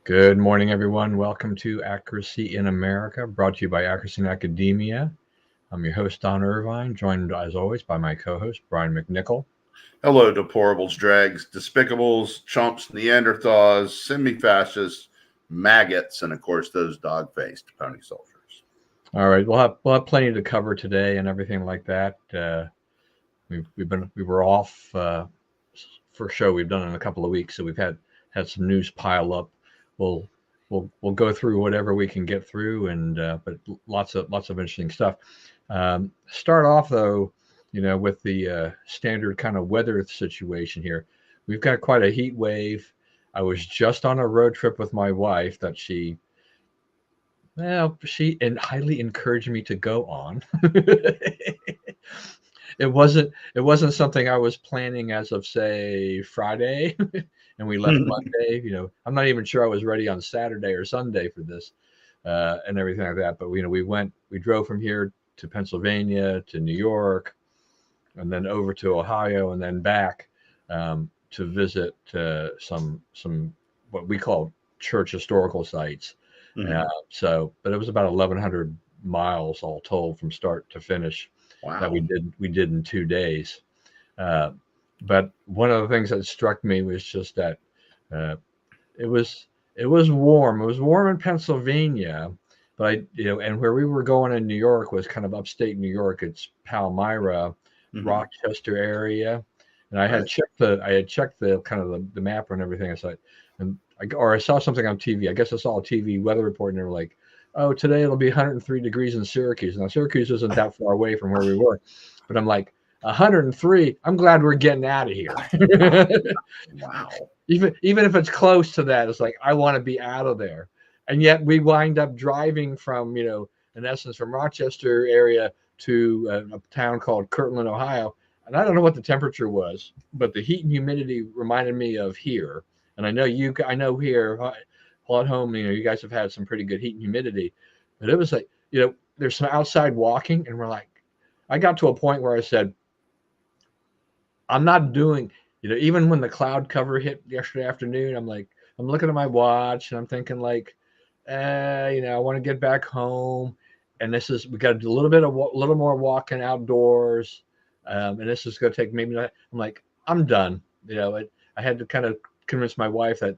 Good morning, everyone. Welcome to Accuracy in America, brought to you by Accuracy in Academia. I'm your host, Don Irvine, joined as always by my co host, Brian McNichol. Hello, deplorables, drags, despicables, chumps, Neanderthals, semi-fascists, maggots, and of course those dog-faced pony soldiers. All right, we'll have plenty to cover today and everything like that. We were off for a show we've done in a couple of weeks, so we've had some news pile up. We'll we'll go through whatever we can get through, and but lots of interesting stuff. Start off though, with the standard kind of weather situation here. We've got quite a heat wave. I was just on a road trip with my wife that she highly encouraged me to go on. It wasn't something I was planning as of say Friday, and we left Monday. I'm not even sure I was ready on Saturday or Sunday for this, and everything like that. But we drove from here to Pennsylvania to New York, and then over to Ohio, and then back to visit some what we call church historical sites. But it was about 1,100 miles all told from start to finish that Wow. we did in 2 days. Uh, but one of the things that struck me was just that uh, it was it was warm. It was warm in Pennsylvania, but and where we were going in New York was kind of upstate New York. It's Palmyra, Mm-hmm. Rochester area, and Right. I had checked the kind of the map and everything. I saw it, and I saw something on TV. I guess I saw a TV weather report, and they were like, "Oh, today it'll be 103 degrees in Syracuse." Now Syracuse isn't that far away from where we were, but I'm like, 103. I'm glad we're getting out of here. Wow. Even if it's close to that, it's like I want to be out of there. And yet we wind up driving from, in essence, from Rochester area to a town called Kirtland, Ohio. And I don't know what the temperature was, but the heat and humidity reminded me of here. And I know here, at home, you guys have had some pretty good heat and humidity, but it was like, there's some outside walking, and we're like, I got to a point where I said, I'm not doing, even when the cloud cover hit yesterday afternoon, I'm looking at my watch and I'm thinking like, I want to get back home. And we got to do a little more walking outdoors. And this is going to take maybe, I'm like, I'm done. I had to kind of convince my wife that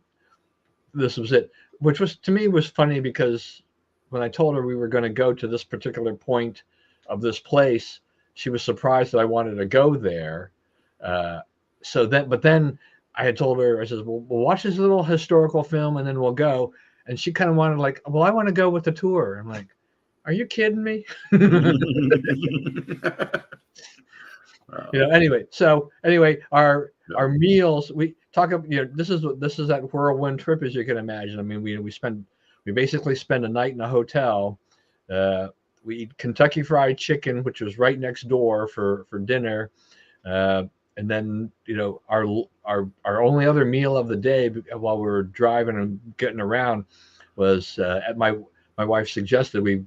this was it, which was to me was funny because when I told her we were going to go to this particular point of this place, she was surprised that I wanted to go there. Uh, but then I had told her, I says, well, we'll watch this little historical film and then we'll go. And she kind of wanted like, well, I want to go with the tour. I'm like, are you kidding me? Wow. Anyway, Yeah. our meals, we talk about, this is that whirlwind trip, as you can imagine. I mean, we basically spend a night in a hotel. Uh, we eat Kentucky Fried Chicken, which was right next door for dinner. Uh, and then our only other meal of the day while we were driving and getting around was at my wife suggested we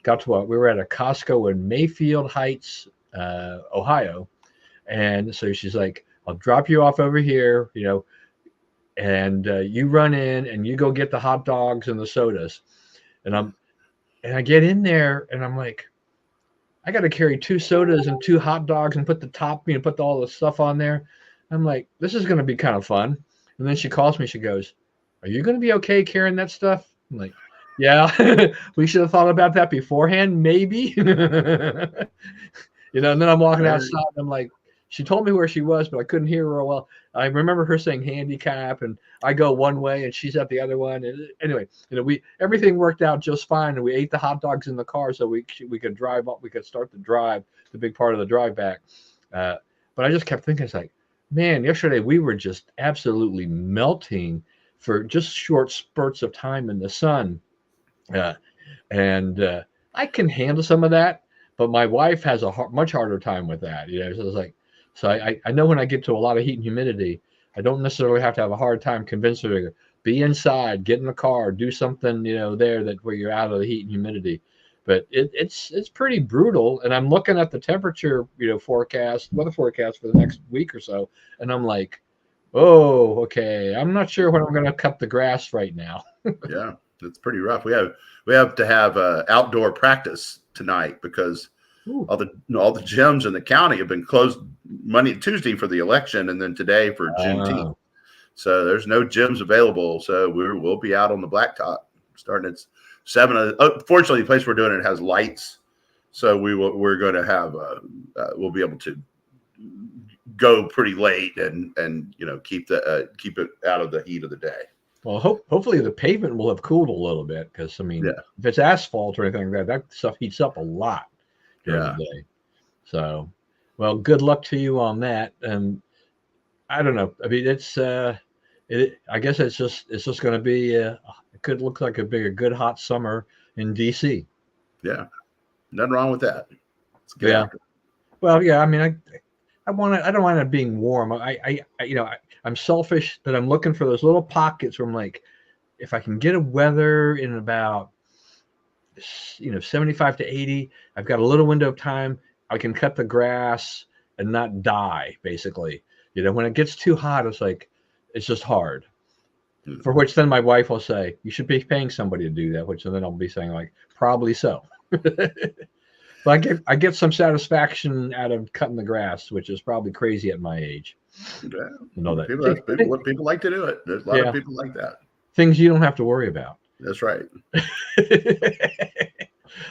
were at a Costco in Mayfield Heights, Ohio, and so she's like, I'll drop you off over here, and you run in and you go get the hot dogs and the sodas, and I get in there and I'm like, I got to carry two sodas and two hot dogs and put the top, put all the stuff on there. I'm like, this is going to be kind of fun. And then she calls me. She goes, "Are you going to be okay carrying that stuff?" I'm like, "Yeah, we should have thought about that beforehand, maybe." And then I'm walking Very. outside. And I'm like, she told me where she was, but I couldn't hear her well. I remember her saying handicap, and I go one way and she's at the other one. And anyway, we everything worked out just fine, and we ate the hot dogs in the car so we could drive up. We could start the drive, the big part of the drive back. Uh, but I just kept thinking, it's like, man, yesterday we were just absolutely melting for just short spurts of time in the sun. Uh, and I can handle some of that, but my wife has a much harder time with that. So it's like, I know when I get to a lot of heat and humidity, I don't necessarily have to have a hard time convincing her to be inside, get in the car, do something, there that where you're out of the heat and humidity. But it's pretty brutal. And I'm looking at the temperature, weather forecast for the next week or so, and I'm like, Oh, okay. I'm not sure when I'm going to cut the grass right now. Yeah, it's pretty rough. We have to have outdoor practice tonight because Ooh. all the gyms in the county have been closed Monday, Tuesday for the election, and then today for Juneteenth. So there's no gyms available. So we'll be out on the blacktop starting at 7. Fortunately, the place we're doing it has lights, so we're going to have we'll be able to go pretty late and keep it out of the heat of the day. Well, hopefully the pavement will have cooled a little bit because, I mean, if it's asphalt or anything like that, that stuff heats up a lot during the day. So, well, good luck to you on that. And I don't know. I mean, I guess it's just going to be it could look like a good hot summer in DC. Yeah, nothing wrong with that. Yeah. Well, yeah. I mean, I don't want it being warm. I'm selfish that I'm looking for those little pockets where I'm like, if I can get a weather in about 75 to 80, I've got a little window of time. I can cut the grass and not die, basically. When it gets too hot, it's just hard. Mm-hmm. For which then my wife will say, you should be paying somebody to do that, which then I'll be saying probably so. But I get some satisfaction out of cutting the grass, which is probably crazy at my age. Yeah. People like to do it. There's a lot of people like that. Things you don't have to worry about. That's right.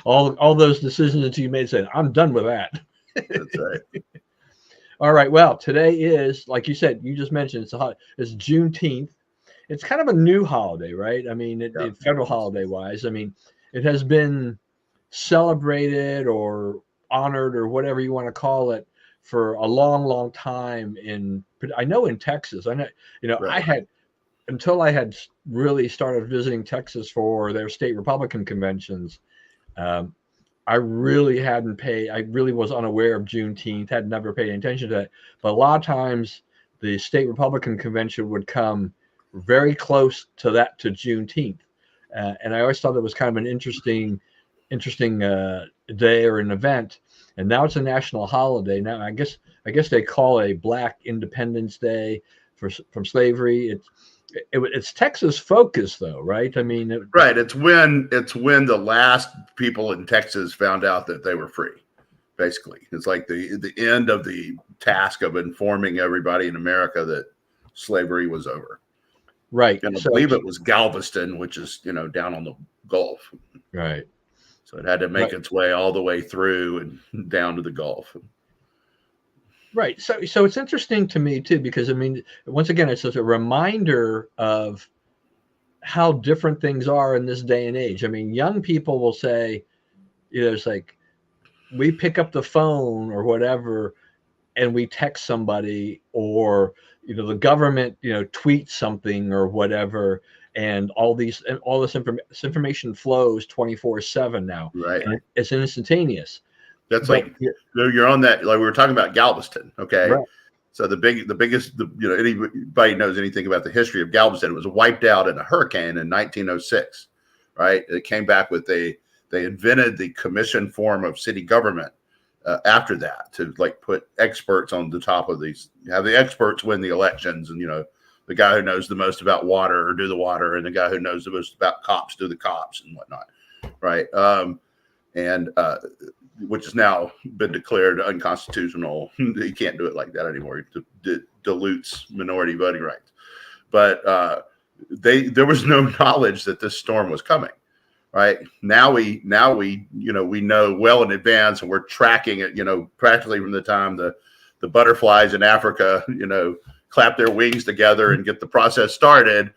all those decisions that you made said, I'm done with that. That's right. All right. Well, today is, like you said, you just mentioned it's Juneteenth. It's kind of a new holiday, right? I mean, federal holiday wise, I mean, it has been celebrated or honored or whatever you want to call it for a long, long time. I know in Texas, right. Until I had really started visiting Texas for their state Republican conventions, I really was unaware of Juneteenth, had never paid any attention to it. But a lot of times the state Republican convention would come very close to Juneteenth. And I always thought it was kind of an interesting day or an event. And now it's a national holiday. Now I guess they call a Black Independence Day from slavery. It's Texas focused though, right? I mean, right. It's when the last people in Texas found out that they were free. Basically, it's like the end of the task of informing everybody in America that slavery was over. Right. And I believe it was Galveston, which is down on the Gulf. Right. So it had to make its way all the way through and down to the Gulf. Right. So it's interesting to me too, because I mean, once again, it's just a reminder of how different things are in this day and age. I mean, young people will say, it's like we pick up the phone or whatever and we text somebody, or the government tweets something or whatever, and all this information flows 24/7 now. Right. And it's instantaneous. That's you're on that. Like we were talking about Galveston. Okay. Right. So the biggest, anybody knows anything about the history of Galveston, it was wiped out in a hurricane in 1906. Right. It came back with they invented the commission form of city government after that to put experts on the top of these, have the experts win the elections, and the guy who knows the most about water or do the water, and the guy who knows the most about cops do the cops and whatnot. Right. Which has now been declared unconstitutional. You can't do it like that anymore. It dilutes minority voting rights. But there was no knowledge that this storm was coming. Right now, we know well in advance, and we're tracking it. Practically from the time the butterflies in Africa, clap their wings together and get the process started,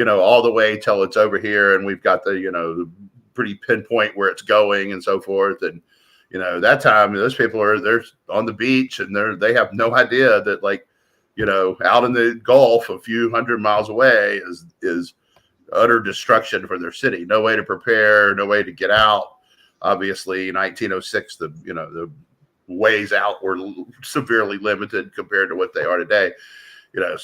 all the way till it's over here, and we've got the pretty pinpoint where it's going and so forth. And that time those people they're on the beach and they have no idea that out in the Gulf a few hundred miles away is utter destruction for their city. No way to prepare, no way to get out. Obviously, in 1906, the ways out were severely limited compared to what they are today. Not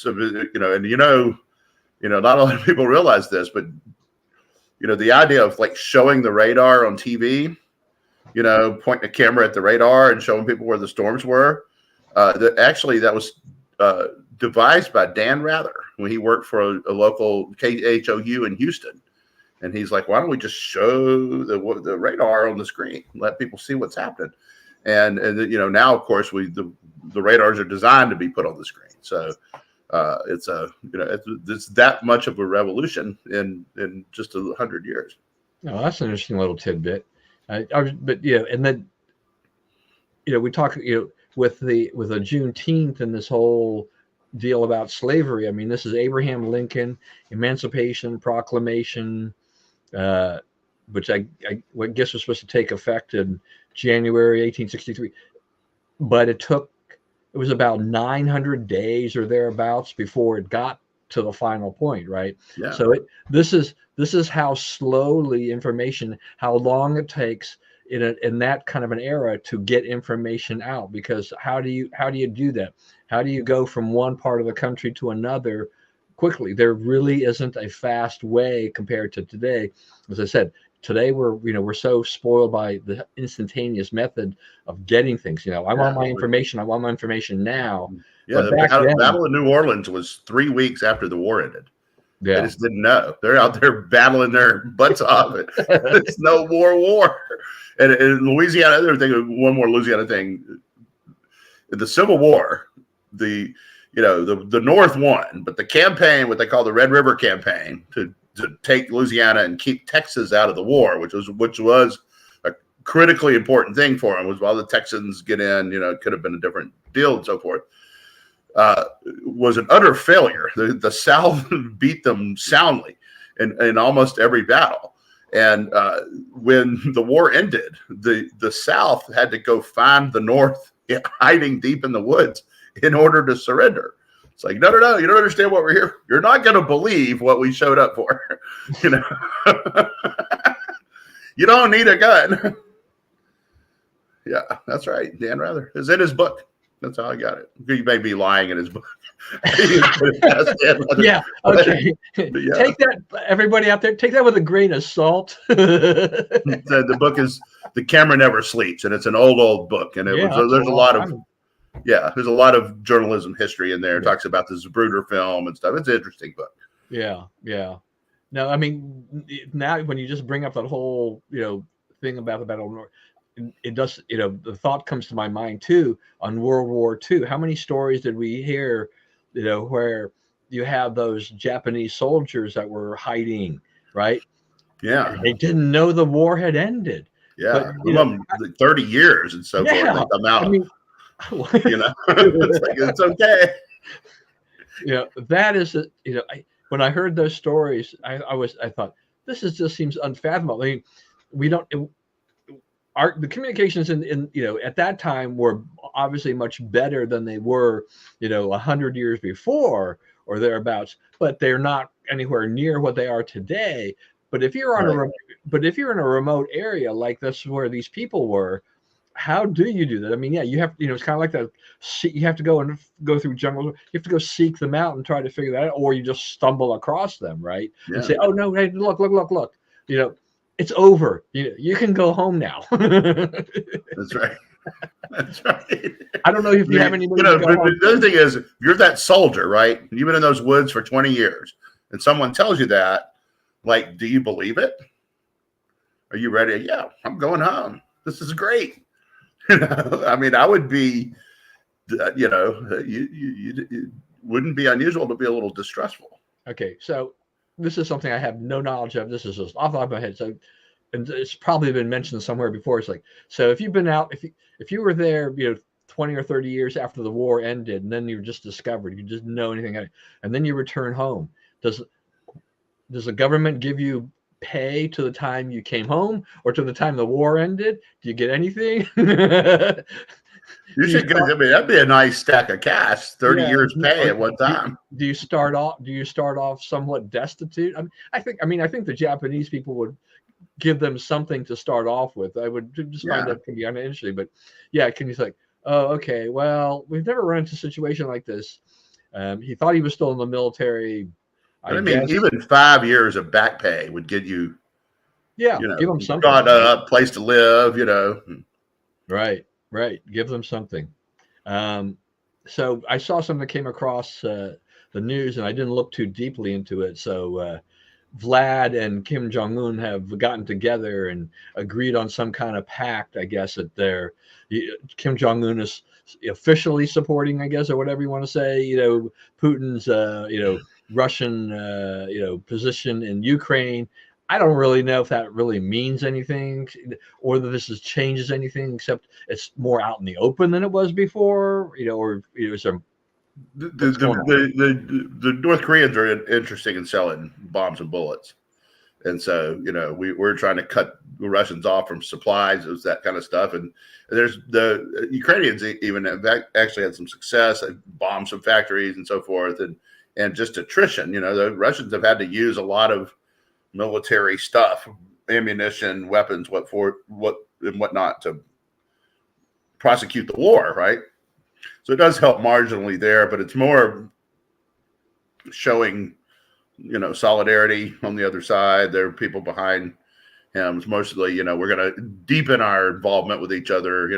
a lot of people realize this, but the idea of showing the radar on TV, pointing a camera at the radar and showing people where the storms were. That was devised by Dan Rather when he worked for a local KHOU in Houston. And he's like, why don't we just show the radar on the screen, let people see what's happening? And now, of course, the radars are designed to be put on the screen. So it's that much of a revolution in just 100 years. Oh, that's an interesting little tidbit. But and then we talk with the Juneteenth and this whole deal about slavery. I mean, this is Abraham Lincoln Emancipation Proclamation, which I guess was supposed to take effect in January 1863, but it was about 900 days or thereabouts before it got to the final point, right? Yeah. So this is how slowly information, how long it takes in that kind of an era to get information out. Because how do you do that? How do you go from one part of the country to another quickly? There really isn't a fast way compared to today. As I said, today we're so spoiled by the instantaneous method of getting things. I want my information. I want my information now. Yeah, the Battle of New Orleans was 3 weeks after the war ended. Yeah. They just didn't know. They're out there battling their butts off. It's no war. And in Louisiana, one more Louisiana thing. The Civil War, the North won, but the campaign, what they call the Red River Campaign, to take Louisiana and keep Texas out of the war, which was a critically important thing for them, was while the Texans get in, it could have been a different deal and so forth, was an utter failure. The South beat them soundly in almost every battle. And when the war ended, the South had to go find the North hiding deep in the woods in order to surrender. It's like, no, you don't understand what we're here. You're not going to believe what we showed up for. You don't need a gun. Yeah, that's right. Dan Rather is in his book. That's how I got it. He may be lying in his book. Yeah. Okay. Yeah. Take that, everybody out there. Take that with a grain of salt. The book is "The Camera Never Sleeps," and it's an old book. And there's a lot of journalism history in there. It talks about the Zapruder film and stuff. It's an interesting book. Yeah. No, I mean, now when you just bring up that whole thing about the Battle of North, it does, the thought comes to my mind too on World War II. How many stories did we hear, where you have those Japanese soldiers that were hiding, right? Yeah. And they didn't know the war had ended. Yeah. But, 30 years and so forth. They come out. I mean, it's okay. That is, when I heard those stories, I thought, this just seems unfathomable. I mean, we don't, the communications in at that time were obviously much better than they were 100 years before or thereabouts, but they're not anywhere near what they are today. But if you're in a remote area like this where these people were, how do you do that? I mean, you have it's kind of like that. You have to go through jungles. You have to go seek them out and try to figure that out, or you just stumble across them, right? Yeah. And say, "Oh no, hey, look! It's over. You can go home now." That's right. That's right. I don't know if you have anybody. The other thing is, you're that soldier, right? You've been in those woods for 20 years, and someone tells you that. Like, do you believe it? Are you ready? Yeah, I'm going home. This is great. I mean, I would be. It wouldn't be unusual to be a little distrustful. Okay, so this is something I have no knowledge of. This is just off the top of my head. So, and it's probably been mentioned somewhere before. It's like, so if you've been out, if you were there, 20 or 30 years after the war ended, and then you were just discovered, you didn't know anything, and then you return home, does the government give you pay to the time you came home or to the time the war ended? Do you get anything? You should get. I mean, that'd be a nice stack of cash. 30 years pay at one time. Do you start off somewhat destitute? I think the Japanese people would give them something to start off with. I would just find that can be uninteresting. But can you think, oh, okay, well, we've never run into a situation like this. He thought he was still in the military. I mean, even 5 years of back pay would get you. Yeah, give them something. Got a place to live. Right. Give them something. so I saw something that came across the news, and I didn't look too deeply into it. So Vlad and Kim Jong Un have gotten together and agreed on some kind of pact. I guess that they're Kim Jong Un is officially supporting, I guess, or whatever you want to say. Putin's Russian position in Ukraine. I don't really know if that really means anything, or that this changes anything, except it's more out in the open than it was before. Or some what's going on. The North Koreans are interesting in selling bombs and bullets. And so, we're trying to cut the Russians off from supplies, that kind of stuff. And there's the Ukrainians even have actually had some success, bombed some factories and so forth, and just attrition. The Russians have had to use a lot of military stuff, ammunition, weapons, and whatnot to prosecute the war, right? So it does help marginally there, but it's more showing, solidarity on the other side. There are people behind him. It's mostly, we're going to deepen our involvement with each other.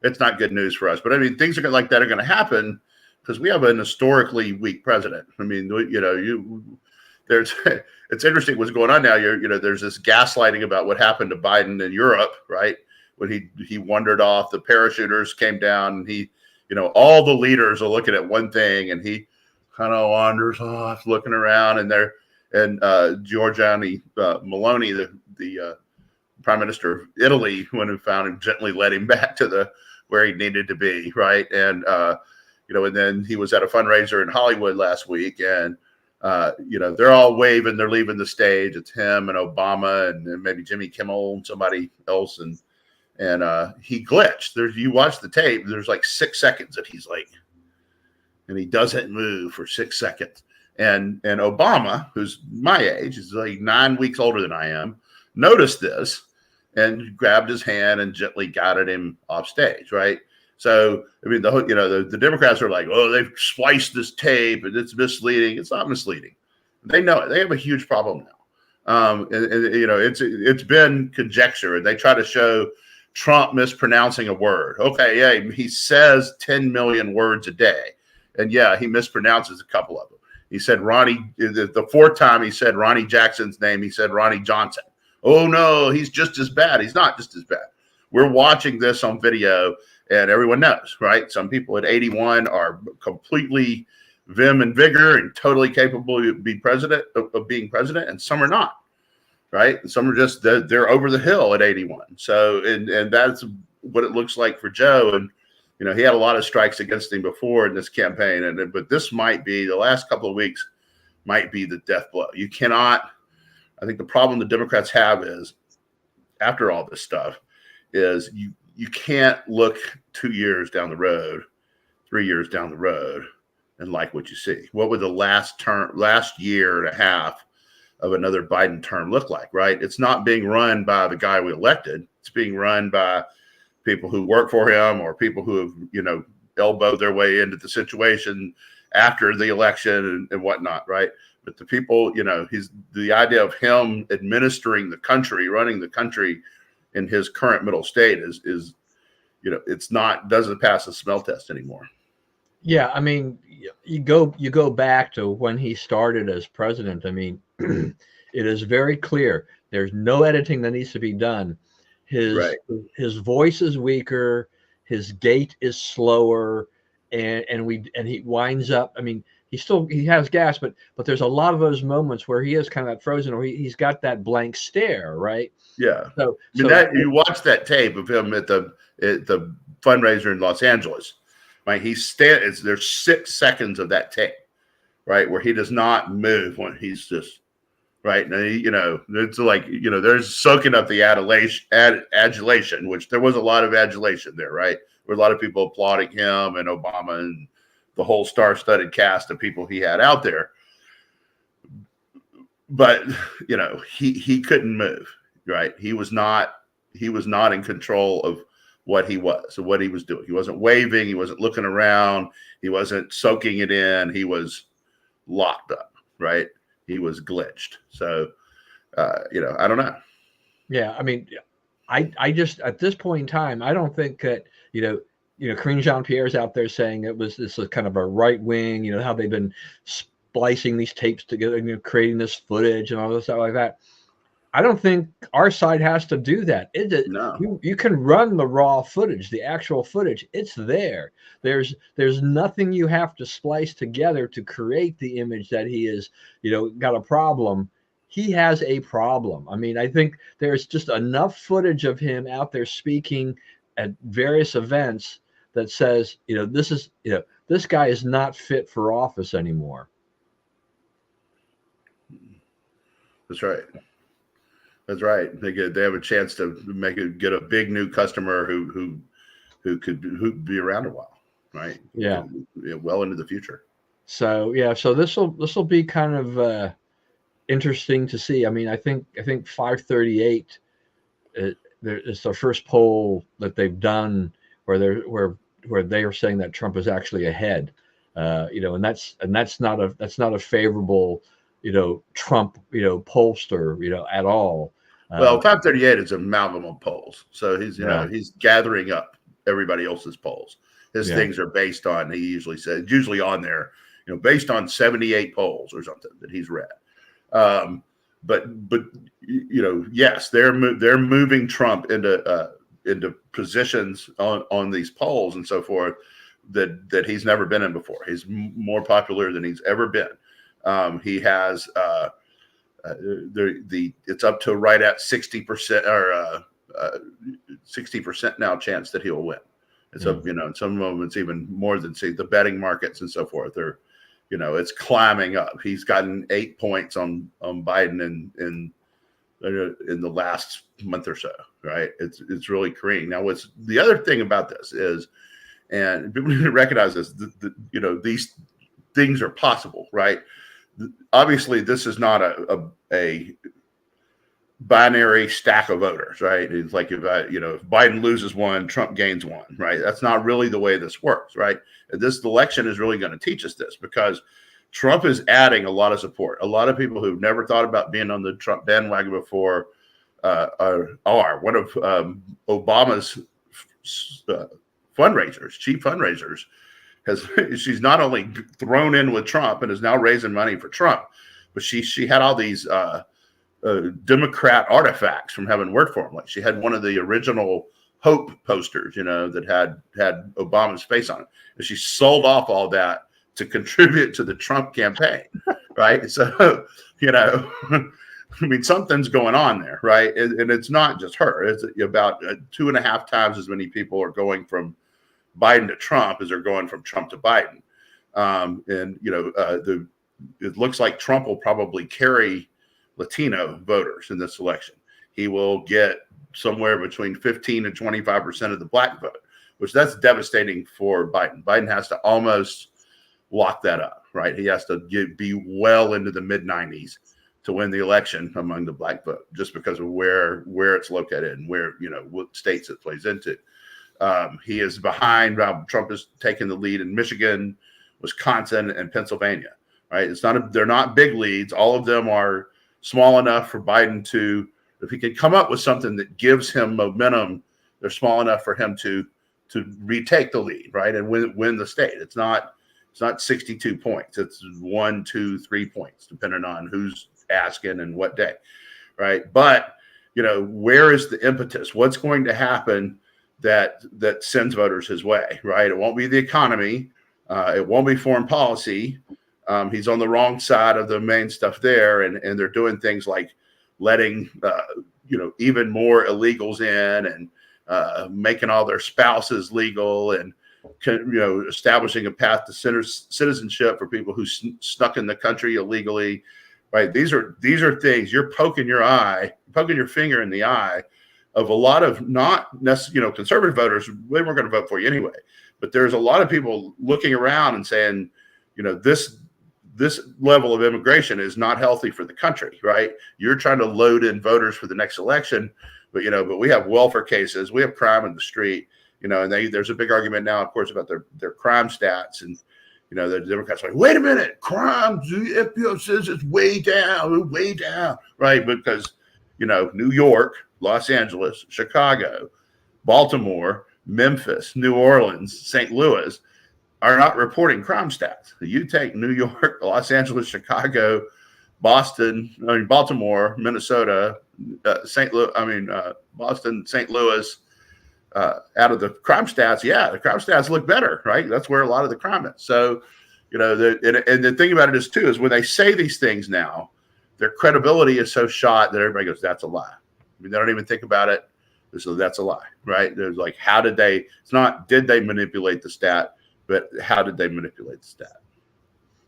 It's not good news for us. But I mean, things like that are going to happen because we have an historically weak president. I mean, it's interesting what's going on now. There's this gaslighting about what happened to Biden in Europe, right? When he wandered off, the parachuters came down, and all the leaders are looking at one thing, and he kind of wanders off, looking around, and Giorgiani Meloni, the Prime Minister of Italy, when he found him, gently led him back to where he needed to be, right? And and then he was at a fundraiser in Hollywood last week, and they're all waving, they're leaving the stage. It's him and Obama and maybe Jimmy Kimmel and somebody else, and he glitched. You watch the tape, there's like 6 seconds that he's like, and he doesn't move for 6 seconds. And Obama, who's my age, is like 9 weeks older than I am, noticed this and grabbed his hand and gently guided him off stage, right? So, I mean, the Democrats are like, oh, they've spliced this tape and it's misleading. It's not misleading. They know it. They have a huge problem now. It's been conjecture, and they try to show Trump mispronouncing a word. Okay, yeah, he says 10 million words a day. And yeah, he mispronounces a couple of them. He said the fourth time he said Ronnie Jackson's name, he said Ronnie Johnson. Oh no, he's just as bad. He's not just as bad. We're watching this on video, and everyone knows, right? Some people at 81 are completely vim and vigor and totally capable of being president, and some are not, right? And some are just they're over the hill at 81. So and that's what it looks like for Joe. And he had a lot of strikes against him before in this campaign, but this might be the last couple of weeks might be the death blow. You cannot. I think the problem the Democrats have is, after all this stuff, is you can't look 2 years down the road, 3 years down the road, and like what you see. What would the last year and a half of another Biden term look like, right? It's not being run by the guy we elected. It's being run by people who work for him or people who have, elbowed their way into the situation after the election and whatnot, right? But the people, the idea of him administering the country, running the country in his current middle state is doesn't pass the smell test anymore. Yeah, I mean, you go back to when he started as president. I mean, it is very clear. There's no editing that needs to be done. His voice is weaker, his gait is slower, and he winds up. I mean, he has gas, but there's a lot of those moments where he is kind of that frozen, or he's got that blank stare, right? Yeah. So you watch that tape of him at the fundraiser in Los Angeles, right? There's 6 seconds of that tape, right, where he does not move when he's just. Right. And, it's like, there's soaking up the adulation, which there was a lot of adulation there, right? There were a lot of people applauding him and Obama and the whole star-studded cast of people he had out there. But, he couldn't move, right? He was not in control of what he was and what he was doing. He wasn't waving. He wasn't looking around. He wasn't soaking it in. He was locked up, right? He was glitched. So, I don't know. Yeah. I mean, I just, at this point in time, I don't think that, Karine Jean-Pierre's out there saying this was kind of a right wing, how they've been splicing these tapes together, creating this footage and all this stuff like that. I don't think our side has to do that. No. You can run the raw footage, the actual footage. It's there. There's nothing you have to splice together to create the image that he is, got a problem. He has a problem. I mean, I think there's just enough footage of him out there speaking at various events that says, this guy is not fit for office anymore. That's right. That's right. They have a chance to get a big new customer who could be around a while, right? Yeah. Well into the future. So this will be kind of interesting to see. I mean, I think 538 it's the first poll that they've done where they are saying that Trump is actually ahead. And that's not a favorable Trump pollster at all. Well, 538 is an amalgam of polls, so he's he's gathering up everybody else's polls. His things are based on, he usually says, usually on there, based on 78 polls or something that he's read. But yes, they're moving Trump into positions on these polls and so forth that he's never been in before. He's more popular than he's ever been. He has it's up to right at 60% or 60% now chance that he'll win. It's up, in some moments even more than the betting markets and so forth. They're, it's climbing up. He's gotten 8 points on Biden in the last month or so, right? It's really careening. Now, what's the other thing about this is, and people need to recognize this, these things are possible, right? Obviously, this is not a binary stack of voters, right? It's like if Biden loses one, Trump gains one, right? That's not really the way this works, right? This election is really going to teach us this because Trump is adding a lot of support. A lot of people who've never thought about being on the Trump bandwagon before are. One of Obama's chief fundraisers, she's not only thrown in with Trump and is now raising money for Trump, but she had all these Democrat artifacts from having worked for him. Like she had one of the original Hope posters, that had Obama's face on it. And she sold off all that to contribute to the Trump campaign, right? So, I mean, something's going on there, right? And it's not just her. It's about 2.5 times as many people are going from Biden to Trump as they're going from Trump to Biden. It looks like Trump will probably carry Latino voters in this election. He will get somewhere between 15 and 25% of the black vote, which that's devastating for Biden. Biden has to almost lock that up, right? He has to be well into the mid 90s to win the election among the black vote, just because of where it's located and where, what states it plays into. He is behind. Trump is taking the lead in Michigan, Wisconsin, and Pennsylvania, right? They're not big leads. All of them are small enough for Biden to, if he can come up with something that gives him momentum, they're small enough for him to retake the lead, right? And win the state. It's not 62 points. It's 1, 2, 3 points, depending on who's asking and what day, right? But, where is the impetus? What's going to happen that sends voters his way, right? It won't be the economy. It won't be foreign policy. He's on the wrong side of the main stuff there, and they're doing things like letting even more illegals in and making all their spouses legal and establishing a path to citizenship for people who snuck in the country illegally, right? These are things you're poking your finger in the eye of a lot of not necessarily conservative voters. They weren't going to vote for you anyway, but there's a lot of people looking around and saying, this level of immigration is not healthy for the country, right? You're trying to load in voters for the next election, but we have welfare cases, we have crime in the street, and there's a big argument now, of course, about their crime stats, and the Democrats are like, wait a minute, crime, the FBI says it's way down, right? Because New York, Los Angeles, Chicago, Baltimore, Memphis, New Orleans, St. Louis are not reporting crime stats. You take New York, Los Angeles, Chicago, Boston, Baltimore, Minnesota, Boston, St. Louis, out of the crime stats, the crime stats look better, right? That's where a lot of the crime is. So, and the thing about it is too, is when they say these things now, their credibility is so shot that everybody goes, that's a lie. I mean, they don't even think about it. So that's a lie, right? There's like, it's not, did they manipulate the stat, but how did they manipulate the stat?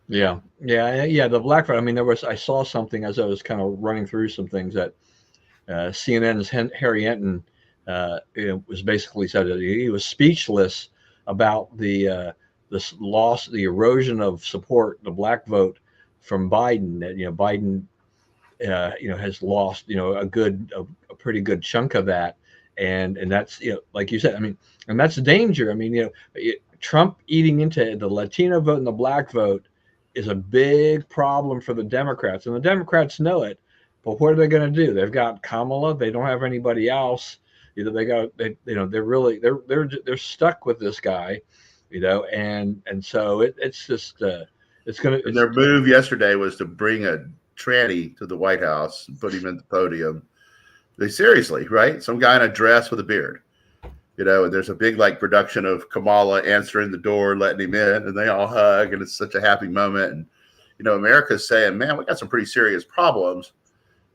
Yeah. The black vote. I mean, I saw something as I was kind of running through some things that CNN's Harry Enton was basically said that he was speechless about this loss, the erosion of support, the black vote from Biden. That Biden has lost a pretty good chunk of that, and that's like you said. I mean, and that's the danger. I mean, Trump eating into the Latino vote and the black vote is a big problem for the Democrats, and the Democrats know it. But what are they going to do? They've got Kamala. They don't have anybody else. They're stuck with this guy, and so it's just it's going to. Their move yesterday was to bring a tranny to the White House and put him at the podium. Seriously, right? Some guy in a dress with a beard. And there's a big production of Kamala answering the door, letting him in, and they all hug, and it's such a happy moment. And America's saying, man, we got some pretty serious problems,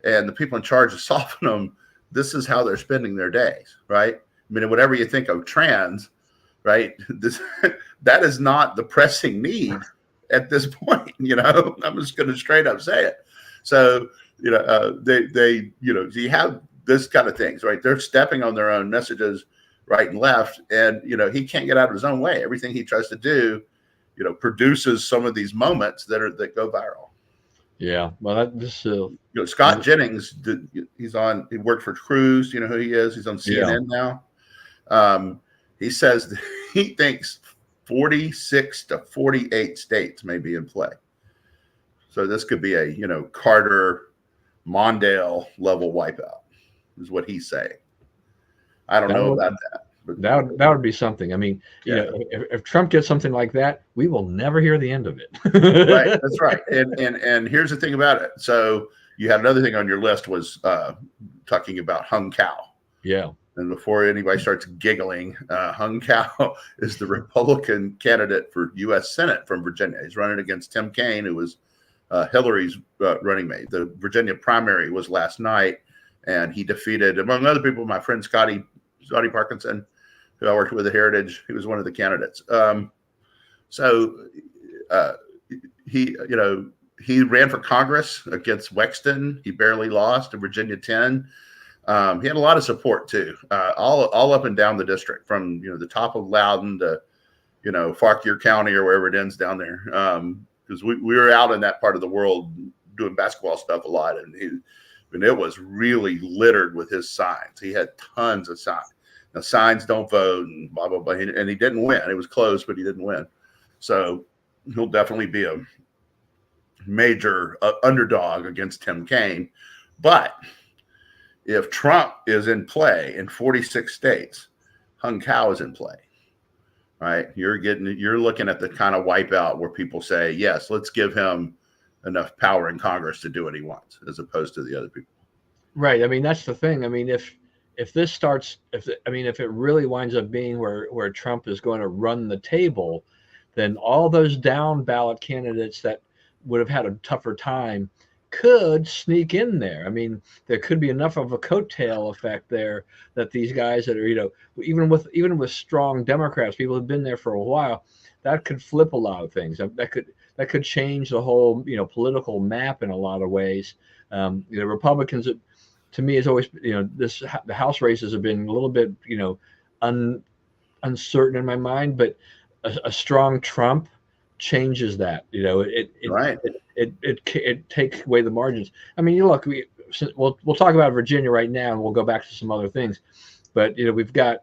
and the people in charge of solving them, this is how they're spending their days, right? I mean, whatever you think of trans, right? That is not the pressing need at this point. I'm just going to straight up say it. So you have this kind of things, right? They're stepping on their own messages right and left, and he can't get out of his own way. Everything he tries to do produces some of these moments that go viral. Yeah, well, Scott Jennings, he worked for Cruz, who he is. He's on CNN now. He says that he thinks 46 to 48 states may be in play. So this could be a Carter Mondale level wipeout, is what he's saying. I don't know about that. But that would be something. I mean, if Trump gets something like that, we will never hear the end of it. Right, that's right. And here's the thing about it. So you had another thing on your list was talking about Hung Cao. Yeah. And before anybody starts giggling, Hung Cao is the Republican candidate for U.S. Senate from Virginia. He's running against Tim Kaine, who was Hillary's running mate. The Virginia primary was last night, and he defeated, among other people, my friend Scotty Parkinson, who I worked with at Heritage. He was one of the candidates. He ran for Congress against Wexton. He barely lost in Virginia 10. He had a lot of support too, all up and down the district, from the top of Loudoun to Fauquier County or wherever it ends down there. Because we were out in that part of the world doing basketball stuff a lot, and it was really littered with his signs. He had tons of signs. Now, signs don't vote, and blah blah blah. And he didn't win. It was close, but he didn't win. So he'll definitely be a major underdog against Tim Kaine. But if Trump is in play in 46 states, Hung Cao is in play, right? You're looking at the kind of wipeout where people say, yes, let's give him enough power in Congress to do what he wants, as opposed to the other people. Right. I mean, that's the thing. I mean, if it really winds up being where Trump is going to run the table, then all those down ballot candidates that would have had a tougher time could sneak in there. I mean, there could be enough of a coattail effect there that these guys that are, even with strong Democrats, people who've been there for a while, that could flip a lot of things. That could change the whole, political map in a lot of ways. The Republicans, to me, is always, the House races have been a little bit, uncertain in my mind, but a strong Trump changes that. It takes away the margins. I mean, look, we'll talk about Virginia right now, and we'll go back to some other things. But you've got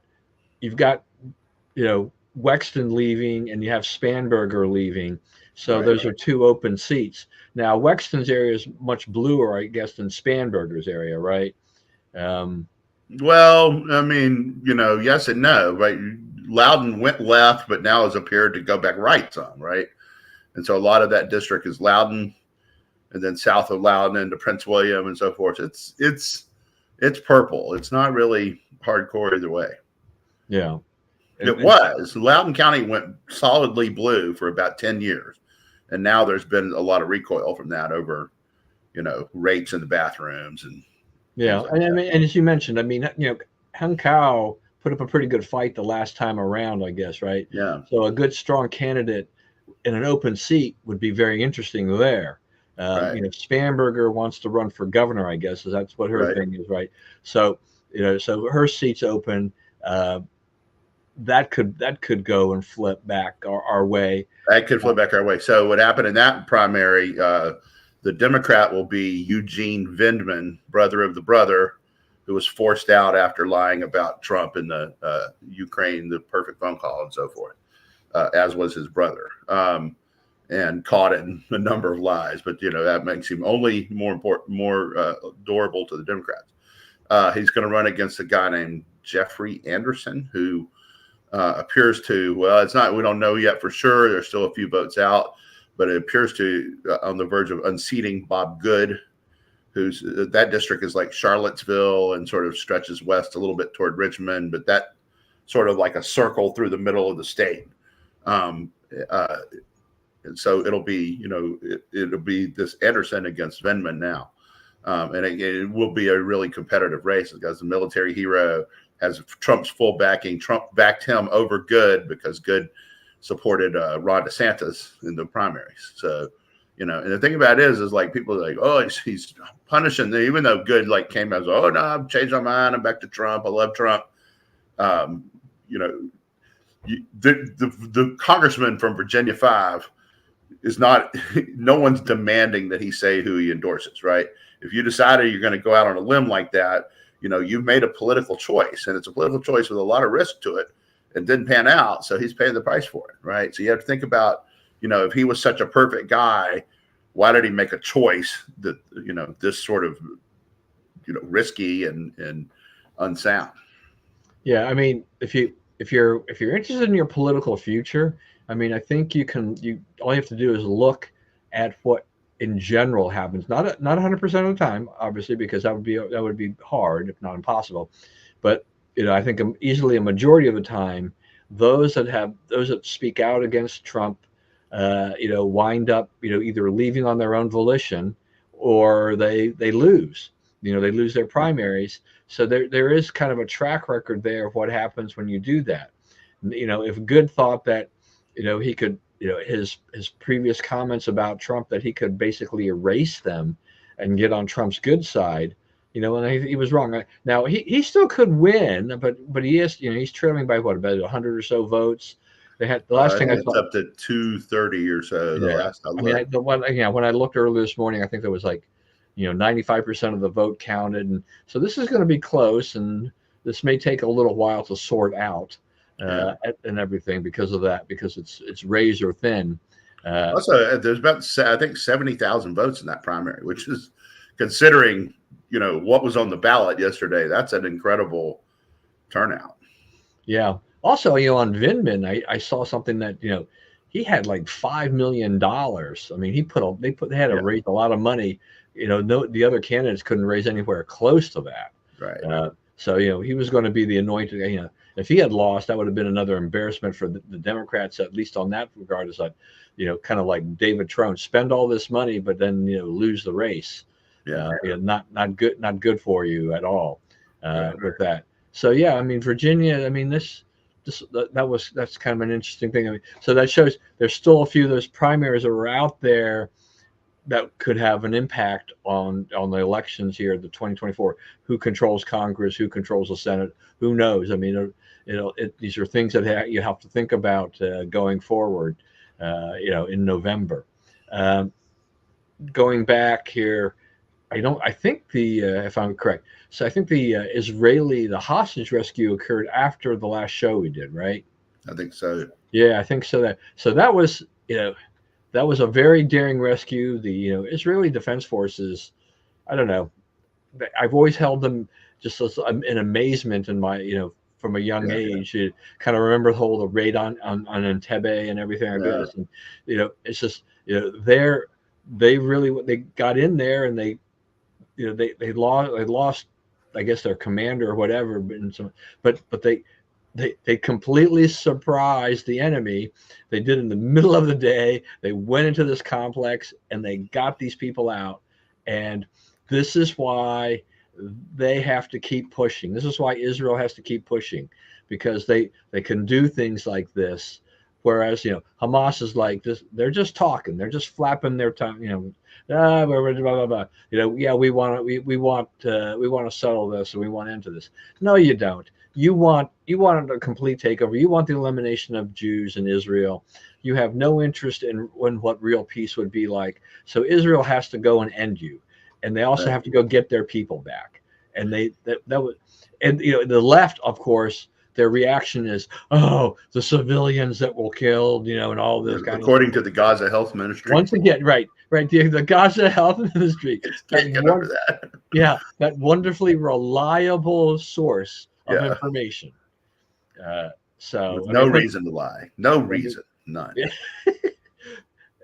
Wexton leaving, and you have Spanberger leaving. So those are two open seats. Now, Wexton's area is much bluer, I guess, than Spanberger's area, right? Well, I mean, yes and no, right? Loudon went left, but now has appeared to go back right some, right? And so a lot of that district is Loudon, and then south of Loudon into Prince William and so forth. It's purple. It's not really hardcore either way. Yeah. It was. Loudoun County went solidly blue for about 10 years. And now there's been a lot of recoil from that over, rapes in the bathrooms and yeah. like And I mean, and as you mentioned, I mean, NoKo put up a pretty good fight the last time around, I guess, right? Yeah. So a good, strong candidate in an open seat would be very interesting there. Right. Spanberger wants to run for governor, I guess, that's what her Right. thing is, right? So, so her seat's open. That could go and flip back our way. That could flip back our way. So what happened in that primary, the Democrat will be Eugene Vindman, brother of the brother, who was forced out after lying about Trump in the Ukraine, the perfect phone call and so forth, as was his brother, and caught in a number of lies. But, that makes him only more important, more adorable to the Democrats. He's going to run against a guy named Jeffrey Anderson, who appears to, well, it's not, we don't know yet for sure. There's still a few votes out, but it appears to on the verge of unseating Bob Good, who's that district is like Charlottesville and sort of stretches west a little bit toward Richmond, but that sort of like a circle through the middle of the state. And so it'll be, it'll be this Anderson against Vindman now. And it will be a really competitive race because the military hero has Trump's full backing. Trump backed him over Good because Good supported Ron DeSantis in the primaries. So, and the thing about it is like people are like, oh, he's punishing them, even though Good came out as, oh no, I've changed my mind. I'm back to Trump. I love Trump. The congressman from Virginia 5 is not, no one's demanding that he say who he endorses, right? If you decided you're going to go out on a limb like that, you've made a political choice, and it's a political choice with a lot of risk to it. It didn't pan out, so he's paying the price for it, right? So you have to think about, if he was such a perfect guy, why did he make a choice that, this sort of, risky and unsound? Yeah, I mean, if you're interested in your political future, I mean, I think you all you have to do is look at what in general happens, not 100% of the time, obviously, because that would be hard, if not impossible. But I think easily a majority of the time, those that speak out against Trump, wind up either leaving on their own volition, or they lose. They lose their primaries. So there is kind of a track record there of what happens when you do that. If Good thought that he could, his previous comments about Trump, that he could basically erase them and get on Trump's good side, and he was wrong. Now he still could win, but he is, he's trailing by what, about 100 or so votes. They had the last thing I thought, up to 230 or so. The last I looked. When I looked earlier this morning, I think there was 95% of the vote counted, and so this is going to be close, and this may take a little while to sort out. And everything because of that, because it's razor thin. Also, there's about, I think, 70,000 votes in that primary, which is, considering what was on the ballot yesterday, that's an incredible turnout. Yeah. Also, on Vindman, I saw something that he had like $5 million. I mean, they had to raise a lot of money. The other candidates couldn't raise anywhere close to that. Right. So he was going to be the anointed. If he had lost, that would have been another embarrassment for the Democrats, at least on that regard. Is kind of like David Trone, spend all this money, but then lose the race. Yeah. Not good for you at all with that. So yeah, I mean, Virginia. I mean, that's kind of an interesting thing. I mean, so that shows there's still a few of those primaries that are out there that could have an impact on the elections here, the 2024. Who controls Congress? Who controls the Senate? Who knows? I mean, these are things that you have to think about going forward. In November. Going back here, I think if I'm correct, so I think the hostage rescue occurred after the last show we did, right? I think so. Yeah, I think so. That was that was a very daring rescue. The Israeli Defense Forces, I don't know, I've always held them just an amazement in my, from a young age. You kind of remember the whole the raid on Entebbe and everything like this, and it's just they really they got in there, and they lost, I guess, their commander or whatever, but they completely surprised the enemy. They did in the middle of the day. They went into this complex and they got these people out. And this is why they have to keep pushing. This is why Israel has to keep pushing, because they can do things like this. Whereas, Hamas is like this, they're just talking, they're just flapping their tongue, blah, blah, blah, blah. Yeah, we want to settle this, and we want into this. No, you don't. You want a complete takeover. You want the elimination of Jews in Israel. You have no interest in what real peace would be like. So Israel has to go and end you, and they also have to go get their people back. And that was, and the left, of course, their reaction is, oh, the civilians that were killed, and all this kind of stuff. According to the Gaza Health Ministry. Once again, right. The Gaza Health Ministry. Can't get over that. Yeah, that wonderfully reliable source of information. So no reason to lie. No reason. None.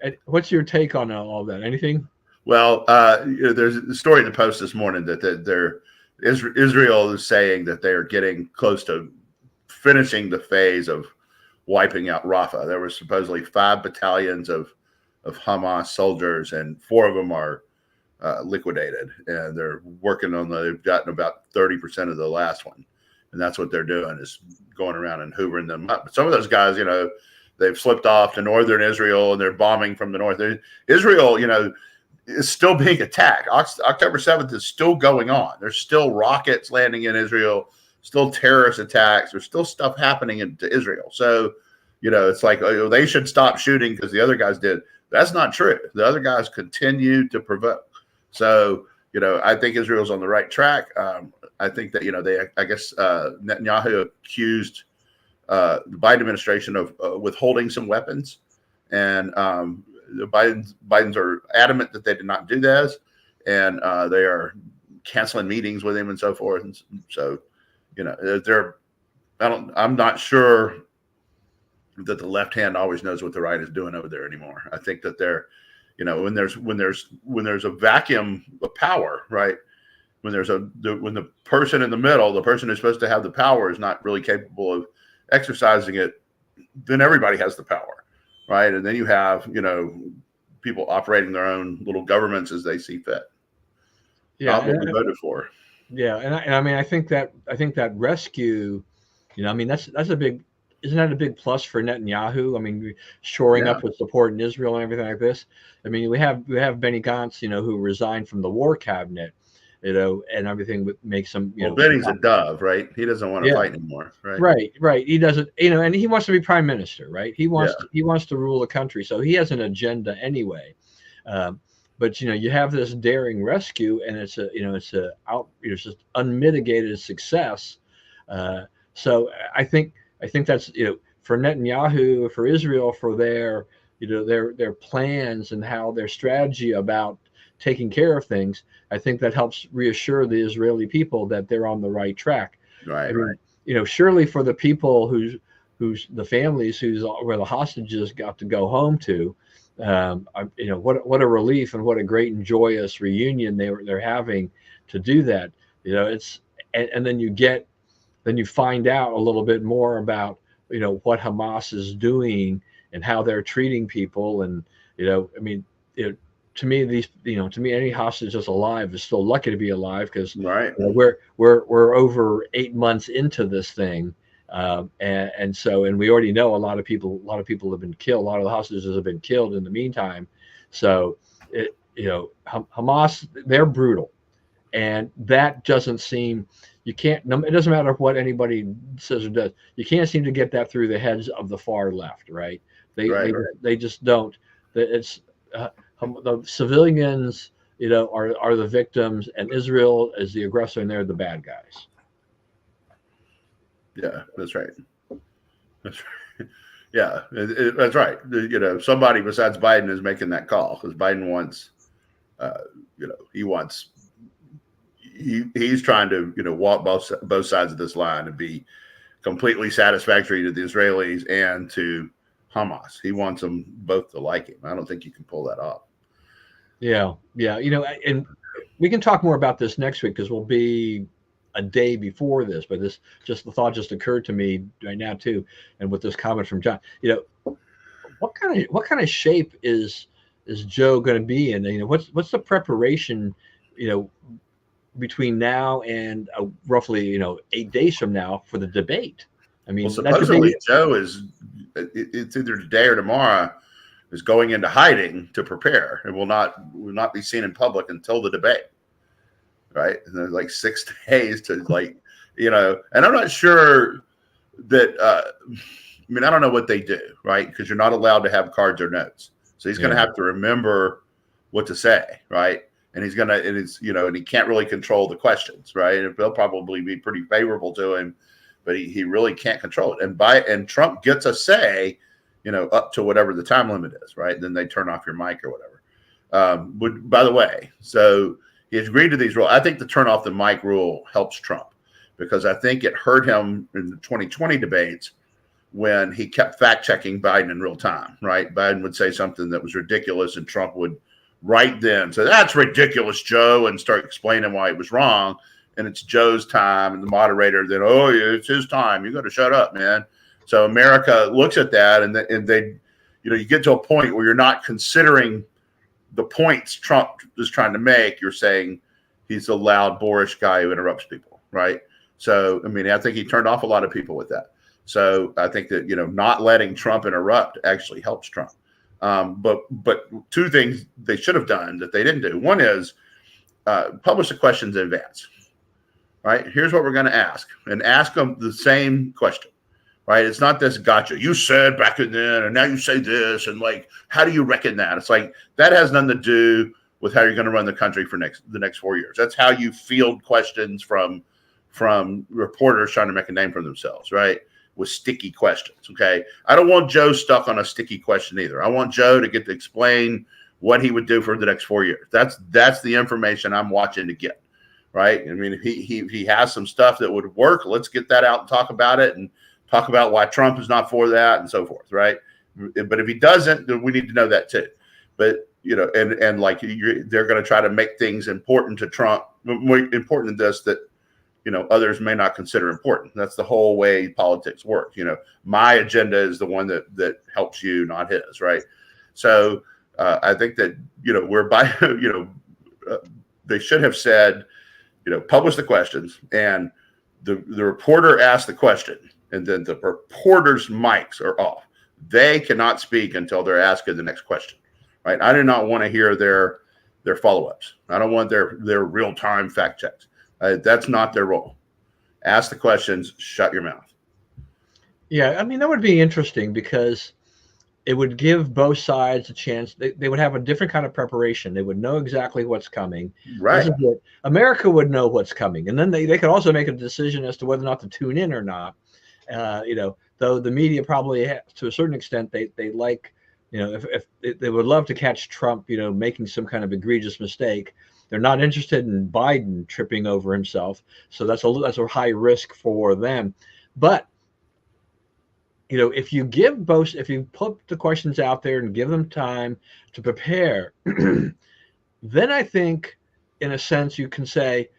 And what's your take on all that? Anything? Well, there's a story in the Post this morning that Israel is saying that they are getting close to finishing the phase of wiping out Rafah. There were supposedly 5 battalions of Hamas soldiers, and 4 of them are liquidated, and they're working on they've gotten about 30% of the last one. And that's what they're doing, is going around and hoovering them up. But some of those guys, they've slipped off to northern Israel, and they're bombing from the north. Israel, is still being attacked. October 7th is still going on. There's still rockets landing in Israel, still terrorist attacks. There's still stuff happening into Israel. So, it's like, they should stop shooting because the other guys did. That's not true. The other guys continue to provoke. So, I think Israel's on the right track. I think that, Netanyahu accused the Biden administration of withholding some weapons, and the Bidens are adamant that they did not do this, and they are canceling meetings with him and so forth. And so, I'm not sure that the left hand always knows what the right is doing over there anymore. I think that they're, when there's a vacuum of power, right? When the person in the middle, the person who's supposed to have the power, is not really capable of exercising it, then everybody has the power, right? And then you have, people operating their own little governments as they see fit. Yeah, not what we voted for. Yeah, and I mean, I think that rescue, that's a big. Isn't that a big plus for Netanyahu? I mean, shoring up with support in Israel and everything like this. I mean, we have Benny Gantz, who resigned from the war cabinet, and everything makes him. Well, Benny's a dove, right? He doesn't want to fight anymore, right? Right. He doesn't, and he wants to be prime minister, right? He wants to rule the country, so he has an agenda anyway. But you have this daring rescue, and it's just unmitigated success. So I think that's for Netanyahu, for Israel, for their plans and how their strategy about taking care of things. I think that helps reassure the Israeli people that they're on the right track. Right. Surely for the people who's the families where the hostages got to go home to, what a relief and what a great and joyous reunion they're having to do that. And then you find out a little bit more about what Hamas is doing and how they're treating people. And to me any hostage that's alive is still lucky to be alive, because we're over 8 months into this thing, and we already know a lot of people have been killed. A lot of the hostages have been killed in the meantime. So Hamas, they're brutal, and that doesn't seem. You can't. It doesn't matter what anybody says or does. You can't seem to get that through the heads of the far left, right? They just don't. It's the civilians, are the victims, and Israel is the aggressor, and they're the bad guys. Yeah, that's right. That's right. Yeah, that's right. Somebody besides Biden is making that call, because Biden wants, he's trying to, walk both sides of this line and be completely satisfactory to the Israelis and to Hamas. He wants them both to like him. I don't think you can pull that off. Yeah. And we can talk more about this next week because we'll be a day before this. But the thought just occurred to me right now too, and with this comment from John, what kind of shape is Joe going to be in? What's the preparation, between now and roughly 8 days from now for the debate? I mean, well, supposedly Joe it's either today or tomorrow is going into hiding to prepare and will not be seen in public until the debate. Right. And there's like 6 days to and I'm not sure that, I don't know what they do, right? Because you're not allowed to have cards or notes. So he's going to have to remember what to say. Right. And and he can't really control the questions. Right. And they'll probably be pretty favorable to him, but he really can't control it. And Trump gets a say, up to whatever the time limit is. Right. Then they turn off your mic or whatever. By the way, so he agreed to these rules. I think the turn off the mic rule helps Trump because I think it hurt him in the 2020 debates when he kept fact checking Biden in real time, right? Biden would say something that was ridiculous and Trump would right then say, "That's ridiculous, Joe," and start explaining why it was wrong. And it's Joe's time. And the moderator then, "Oh, yeah, it's his time. You got to shut up, man." So America looks at that and they, you get to a point where you're not considering the points Trump is trying to make. You're saying he's a loud, boorish guy who interrupts people, right? So, I think he turned off a lot of people with that. So I think that, not letting Trump interrupt actually helps Trump. But 2 things they should have done that they didn't do. One is publish the questions in advance, right? Here's what we're going to ask, and ask them the same question. Right? It's not this gotcha. You said back then, and now you say this, and how do you reckon that? It's like that has nothing to do with how you're going to run the country for the next 4 years. That's how you field questions from reporters trying to make a name for themselves, right? With sticky questions. Okay, I don't want Joe stuck on a sticky question either. I want Joe to get to explain what he would do for the next 4 years. That's the information I'm watching to get. Right? If he has some stuff that would work, let's get that out and talk about it and talk about why Trump is not for that and so forth, right? But if he doesn't, then we need to know that too. But they're going to try to make things important to Trump, more important than this that others may not consider important. That's the whole way politics work. My agenda is the one that helps you, not his, right? So I think that they should have said, publish the questions, and the reporter asked the question. And then the reporters' mics are off. They cannot speak until they're asking the next question, right? I do not want to hear their follow-ups. I don't want their real-time fact checks. That's not their role. Ask the questions, shut your mouth. Yeah, that would be interesting because it would give both sides a chance. They would have a different kind of preparation. They would know exactly what's coming. Right. America would know what's coming. And then they could also make a decision as to whether or not to tune in or not. Though the media probably to a certain extent, they like, if they would love to catch Trump, making some kind of egregious mistake. They're not interested in Biden tripping over himself. So that's a high risk for them. But, if you put the questions out there and give them time to prepare, then I think in a sense you can say,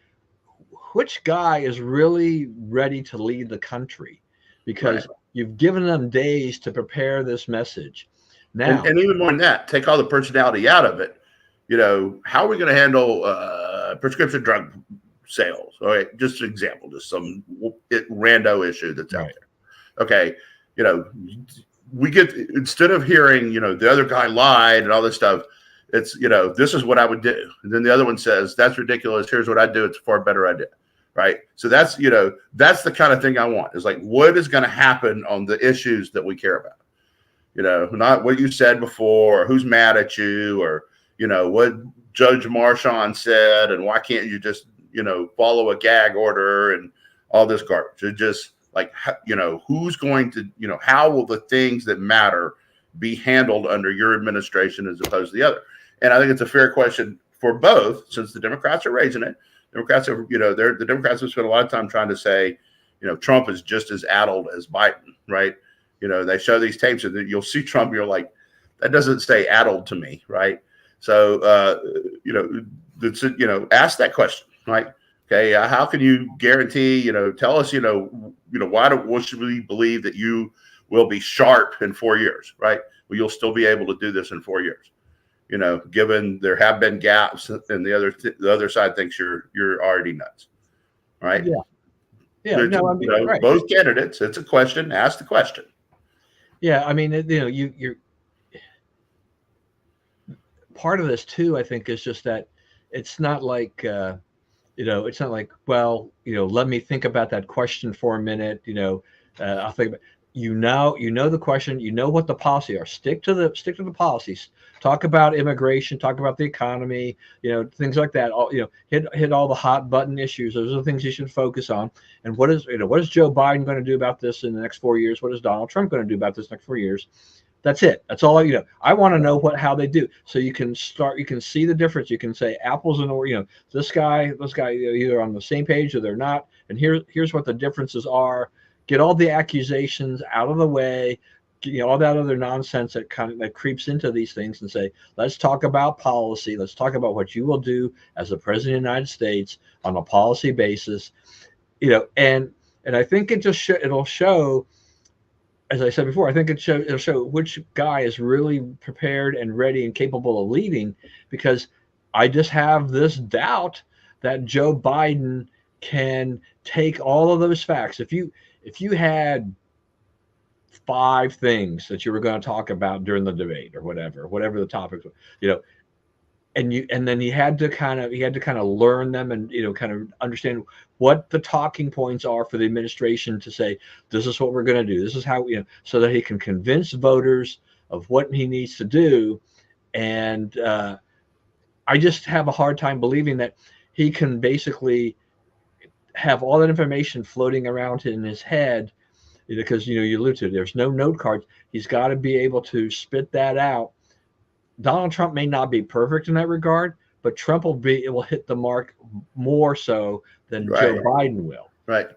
which guy is really ready to lead the country? Because you've given them days to prepare this message. Now, and even more than that, take all the personality out of it. How are we going to handle prescription drug sales? All right, just an example, just some rando issue that's out there. Okay, we get, instead of hearing, the other guy lied and all this stuff, it's, this is what I would do. And then the other one says, that's ridiculous. Here's what I do. It's a far better idea. Right. So that's the kind of thing I want, is what is going to happen on the issues that we care about, not what you said before, or who's mad at you, or, what Judge Marchand said, and why can't you just, follow a gag order and all this garbage. It just who's going to, how will the things that matter be handled under your administration as opposed to the other? And I think it's a fair question for both, since the Democrats are raising it, Democrats have, the Democrats have spent a lot of time trying to say, Trump is just as addled as Biden, right? They show these tapes and you'll see Trump, you're like, that doesn't say addled to me, right? So, ask that question, right? Okay, how can you guarantee, tell us, why should we believe that you will be sharp in 4 years, right? Well, you'll still be able to do this in 4 years, given there have been gaps and the other side thinks you're already nuts, right? Yeah. Yeah. No, I mean, right. Both candidates, it's a question, ask the question. Yeah. I mean, you're part of this too, I think, is just that it's not like, it's not like, well, let me think about that question for a minute. I'll think about, the question, what the policy are. Stick to the policies. Talk about immigration. Talk about the economy. Things like that. All hit all the hot button issues. Those are the things you should focus on. And what is Joe Biden going to do about this in the next 4 years? What is Donald Trump going to do about this next 4 years? That's it. That's all I want to know how they do. So you can see the difference. You can say apples and oranges, this guy, either on the same page or they're not. And here's what the differences are. Get all the accusations out of the way, all that other nonsense that creeps into these things, and say, let's talk about policy. Let's talk about what you will do as the president of the United States on a policy basis, and I think it'll show, as I said before, I think it'll show which guy is really prepared and ready and capable of leading, because I just have this doubt that Joe Biden can take all of those facts. If you had 5 things that you were going to talk about during the debate or whatever the topics were, and then he had to kind of learn them and kind of understand what the talking points are for the administration to say, this is what we're going to do, this is how so that he can convince voters of what he needs to do. And I just have a hard time believing that he can basically have all that information floating around in his head, because you alluded to, there's no note cards. He's got to be able to spit that out. Donald Trump may not be perfect in that regard, but Trump will hit the mark more so than Joe Biden will. Right.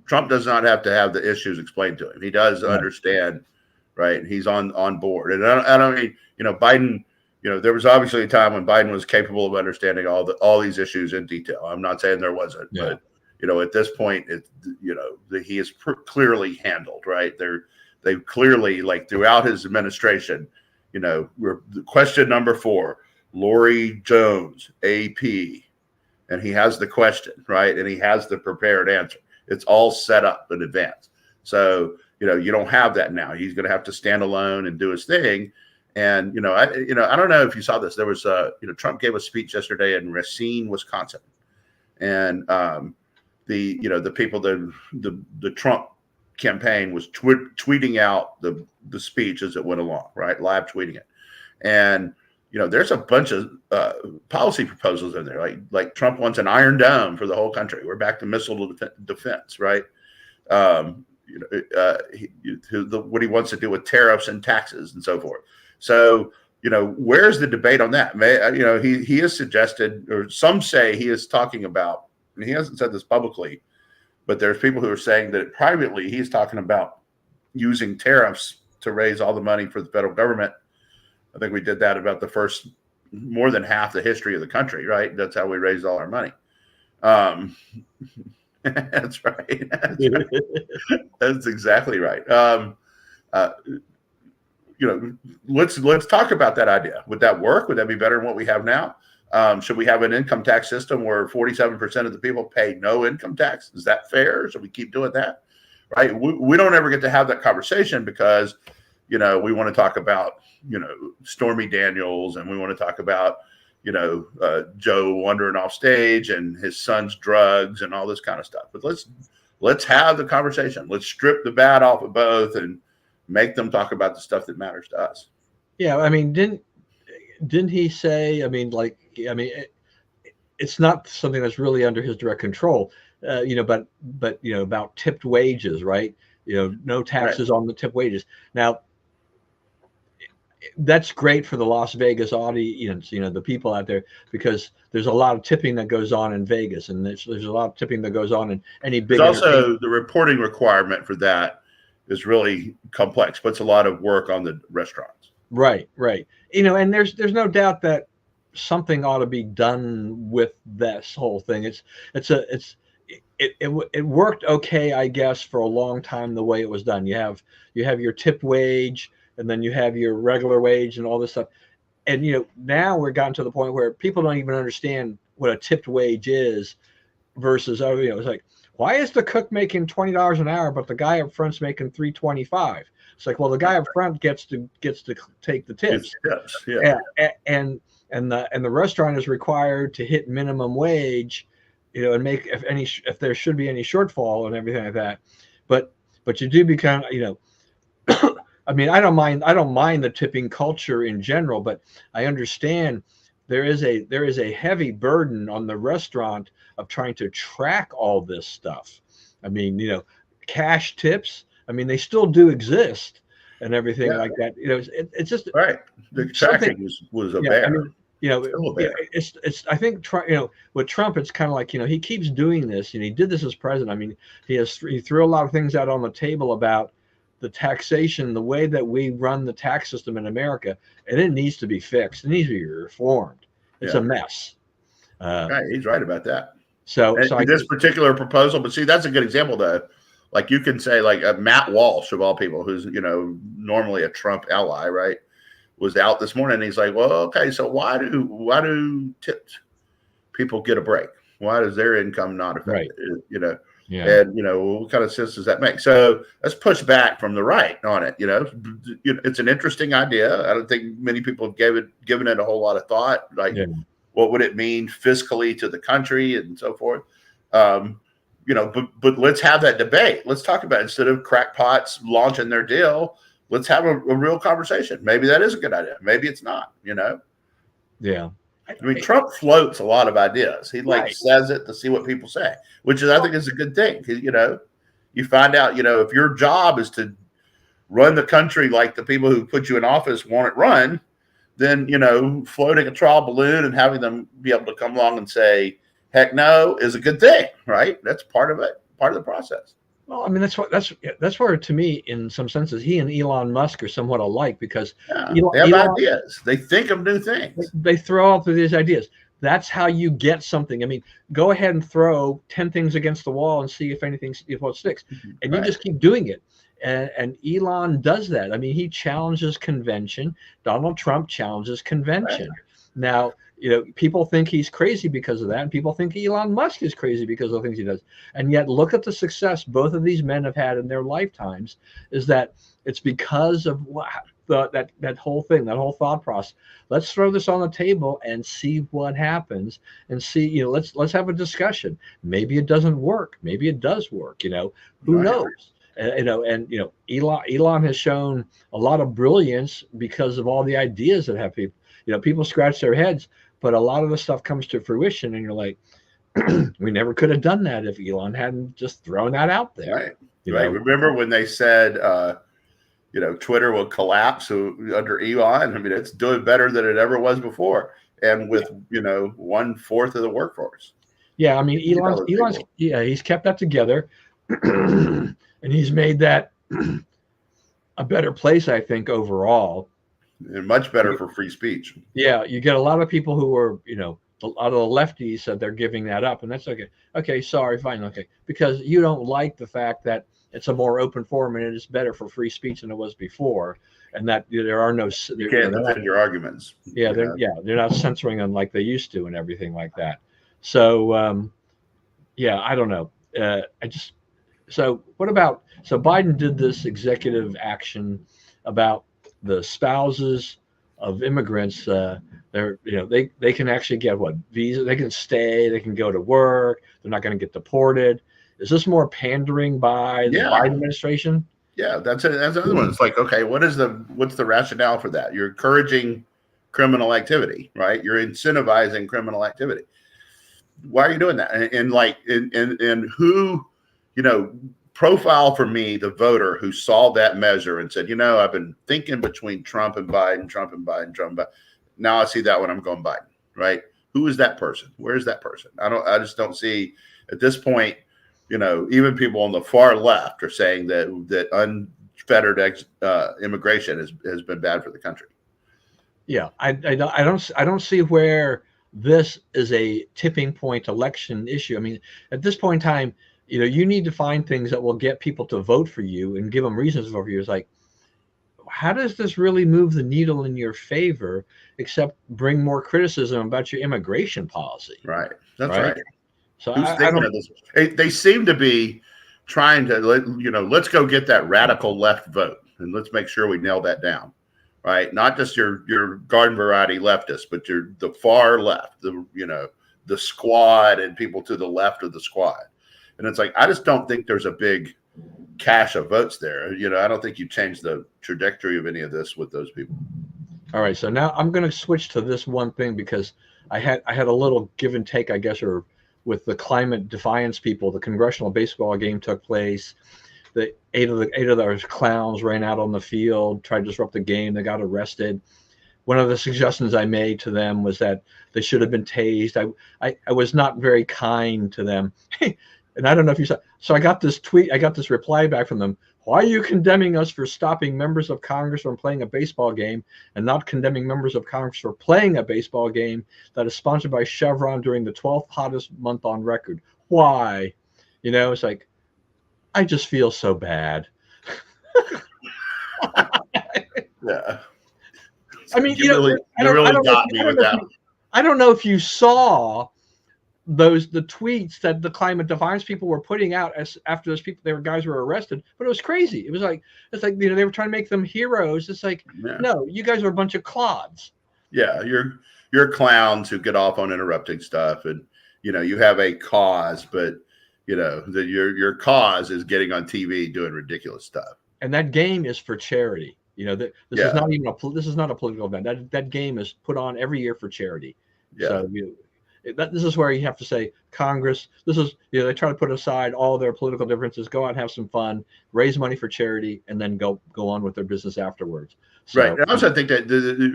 Trump does not have to have the issues explained to him. He does understand, right? He's on board. And I don't mean, Biden, there was obviously a time when Biden was capable of understanding all these issues in detail. I'm not saying there wasn't, but at this point, he is clearly handled, right? They've clearly, like, throughout his administration, question number 4, Lori Jones, AP, and he has the question, right? And he has the prepared answer. It's all set up in advance. So, you don't have that now. He's going to have to stand alone and do his thing. And, I don't know if you saw this. There was, Trump gave a speech yesterday in Racine, Wisconsin. And the people, the Trump campaign was tweeting out the speech as it went along, right? Live tweeting it. And, there's a bunch of policy proposals in there. Like Trump wants an Iron Dome for the whole country. We're back to missile defense, right? What he wants to do with tariffs and taxes and so forth. So, where's the debate on that? He has suggested, or some say he is talking about, and he hasn't said this publicly, but there's people who are saying that privately he's talking about using tariffs to raise all the money for the federal government. I think we did that about the first more than half the history of the country, right? That's how we raised all our money. That's right. That's exactly right. Let's talk about that idea. Would that work? Would that be better than what we have now? Should we have an income tax system where 47% of the people pay no income tax? Is that fair? Should we keep doing that? Right? We don't ever get to have that conversation because, we want to talk about, Stormy Daniels, and we want to talk about, Joe wandering off stage and his son's drugs and all this kind of stuff. But let's have the conversation. Let's strip the bat off of both and make them talk about the stuff that matters to us. Yeah, I mean, didn't he say? It's not something that's really under his direct control, but about tipped wages, right? No taxes on the tipped wages. Now, that's great for the Las Vegas audience, the people out there, because there's a lot of tipping that goes on in Vegas, and there's a lot of tipping that goes on in any big. There's also the reporting requirement for that is really complex, puts a lot of work on the restaurants. Right. And there's no doubt that something ought to be done with this whole thing. It worked okay, I guess, for a long time the way it was done. You have your tip wage, and then you have your regular wage and all this stuff. And now we're gotten to the point where people don't even understand what a tipped wage is versus it's like, why is the cook making $20 an hour, but the guy up front's making $3.25? It's like, well, the guy up front gets to take the tips. Yeah. And the restaurant is required to hit minimum wage, and make if there should be any shortfall and everything like that. But you do become, I mean, I don't mind the tipping culture in general, but I understand there is a heavy burden on the restaurant of trying to track all this stuff. I mean, cash tips, I mean, they still do exist and everything like that. It's just right. The tracking was a bear. I mean, it's I think with Trump, it's kind of like, he keeps doing this, and he did this as president. I mean, he threw a lot of things out on the table about the taxation, the way that we run the tax system in America, and it needs to be fixed. It needs to be reformed. It's a mess. Right, he's right about that. So this particular proposal, but see, that's a good example though. Like you can say, like Matt Walsh of all people, who's normally a Trump ally, right, was out this morning. And he's like, well, okay, so why do tipped people get a break? Why does their income not affect it? And what kind of sense does that make? So let's push back from the right on it. It's an interesting idea. I don't think many people have given it a whole lot of thought. Like, what would it mean fiscally to the country and so forth? But let's have that debate. Let's talk about it. Instead of crackpots launching their deal, let's have a real conversation. Maybe that is a good idea. Maybe it's not. Yeah. I mean, Trump floats a lot of ideas. He says it to see what people say, which I think is a good thing. You find out, if your job is to run the country like the people who put you in office want it run, then, floating a trial balloon and having them be able to come along and say, heck no, is a good thing, right? That's part of it, part of the process. Well, I mean, that's where, to me, in some senses, he and Elon Musk are somewhat alike, because they have ideas. They think of new things. They throw out these ideas. That's how you get something. I mean, go ahead and throw 10 things against the wall and see if what sticks. And you just keep doing it. And Elon does that. I mean, he challenges convention. Donald Trump challenges convention. Right. Now, people think he's crazy because of that, and people think Elon Musk is crazy because of the things he does. And yet, look at the success both of these men have had in their lifetimes. Is that it's because of that whole thing, that whole thought process. Let's throw this on the table and see what happens, and see. Let's have a discussion. Maybe it doesn't work. Maybe it does work. Who knows? Elon has shown a lot of brilliance because of all the ideas that have people. People scratch their heads, but a lot of the stuff comes to fruition, and you're like, we never could have done that if Elon hadn't just thrown that out there. Right. Remember when they said, Twitter will collapse under Elon? I mean, it's doing better than it ever was before, and with 1/4 of the workforce. Yeah, I mean, Elon's he's kept that together, and he's made that a better place, I think, overall. And much better for free speech. Yeah, you get a lot of people who are, a lot of the lefties said they're giving that up, and that's okay. Okay, sorry, fine, okay, because you don't like the fact that it's a more open forum and it is better for free speech than it was before, and that there are no. You can't defend your arguments. Yeah, they're not censoring them like they used to and everything like that. So, I don't know. So Biden did this executive action about the spouses of immigrants. They can actually get visa. They can stay. They can go to work. They're not going to get deported. Is this more pandering by the Biden administration? Yeah, that's it. That's another one. It's like, okay, what's the rationale for that? You're encouraging criminal activity, right? You're incentivizing criminal activity. Why are you doing that? And who, profile for me the voter who saw that measure and said, I've been thinking between Trump and Biden, Trump and Biden, Trump and Biden. Now I see that one, I'm going Biden, right? Who is that person? Where is that person? I just don't see at this point, even people on the far left are saying that unfettered immigration has been bad for the country. Yeah, I don't see where this is a tipping point election issue. I mean, at this point in time, you need to find things that will get people to vote for you and give them reasons to vote for you. It's like, how does this really move the needle in your favor, except bring more criticism about your immigration policy? Right. That's right. So who's thinking of this? They seem to be trying to, let's go get that radical left vote and let's make sure we nail that down. Right, not just your garden variety leftist, but the far left, the squad and people to the left of the squad. And it's like, I just don't think there's a big cache of votes there. I don't think you change the trajectory of any of this with those people. All right, so now I'm going to switch to this one thing because I had a little give and take, I guess, or with the climate defiance people. The congressional baseball game took place. The eight of those clowns ran out on the field, tried to disrupt the game. They got arrested. One of the suggestions I made to them was that they should have been tased. I was not very kind to them. And I don't know if you saw. So I got this tweet. I got this reply back from them. Why are you condemning us for stopping members of Congress from playing a baseball game and not condemning members of Congress for playing a baseball game that is sponsored by Chevron during the 12th hottest month on record? Why? It's like, I just feel so bad. Yeah. I mean, you really got me with that. I don't know if you saw the tweets that the climate defiance people were putting out after those people, guys were arrested, but it was crazy. It's like they were trying to make them heroes. It's like, no, you guys are a bunch of clods. Yeah, you're clowns who get off on interrupting stuff, and you have a cause, but that your cause is getting on TV doing ridiculous stuff. And that game is for charity. This is not even this is not a political event. That game is put on every year for charity. Yeah. So this is where you have to say, Congress, this is, they try to put aside all their political differences, go out and have some fun, raise money for charity, and then go on with their business afterwards. So, right. And I also think that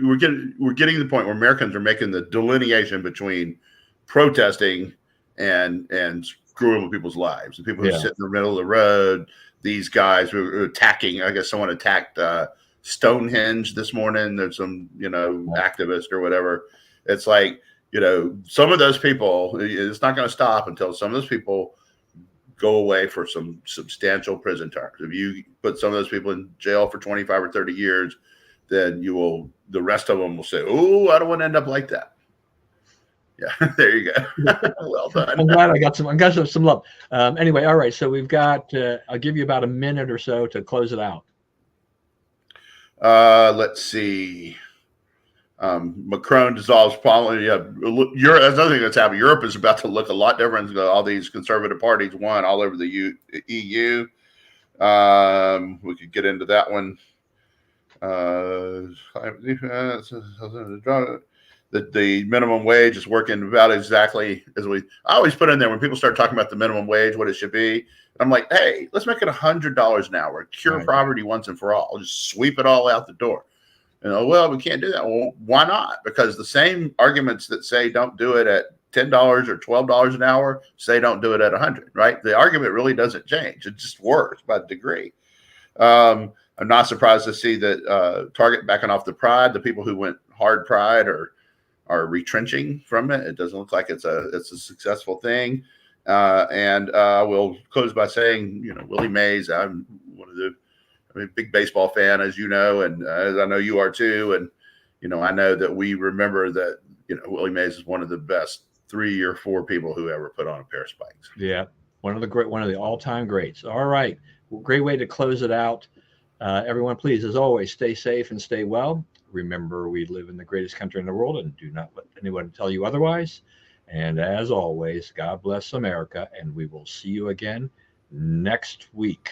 we're getting to the point where Americans are making the delineation between protesting and screwing with people's lives. The people who sit in the middle of the road, these guys who are attacking, I guess someone attacked Stonehenge this morning. There's some, activist or whatever. It's like, some of those people, it's not going to stop until some of those people go away for some substantial prison terms. If you put some of those people in jail for 25 or 30 years, then the rest of them will say, oh, I don't want to end up like that. Yeah, there you go. Well done. I'm glad I got some love. Anyway, all right. So we've got, I'll give you about a minute or so to close it out. Let's see. Macron dissolves parliament. Yeah, that's another thing that's happening. Europe is about to look a lot different. All these conservative parties won all over the EU. We could get into that one. The minimum wage is working about exactly as I always put in there when people start talking about the minimum wage, what it should be. I'm like, hey, let's make it $100 an hour, cure poverty once and for all. Just sweep it all out the door. Well, we can't do that. Well, why not? Because the same arguments that say don't do it at $10 or $12 an hour say don't do it at 100, right? The argument really doesn't change. It just works by degree. I'm not surprised to see that Target backing off the Pride. The people who went hard Pride are retrenching from it. It doesn't look like it's a successful thing. And we'll close by saying, Willie Mays, I'm a big baseball fan, as you know, and as I know you are too. And, I know that we remember that, Willie Mays is one of the best 3 or 4 people who ever put on a pair of spikes. Yeah. One of the all-time greats. All right. Well, great way to close it out. Everyone, please, as always, stay safe and stay well. Remember, we live in the greatest country in the world, and do not let anyone tell you otherwise. And as always, God bless America, and we will see you again next week.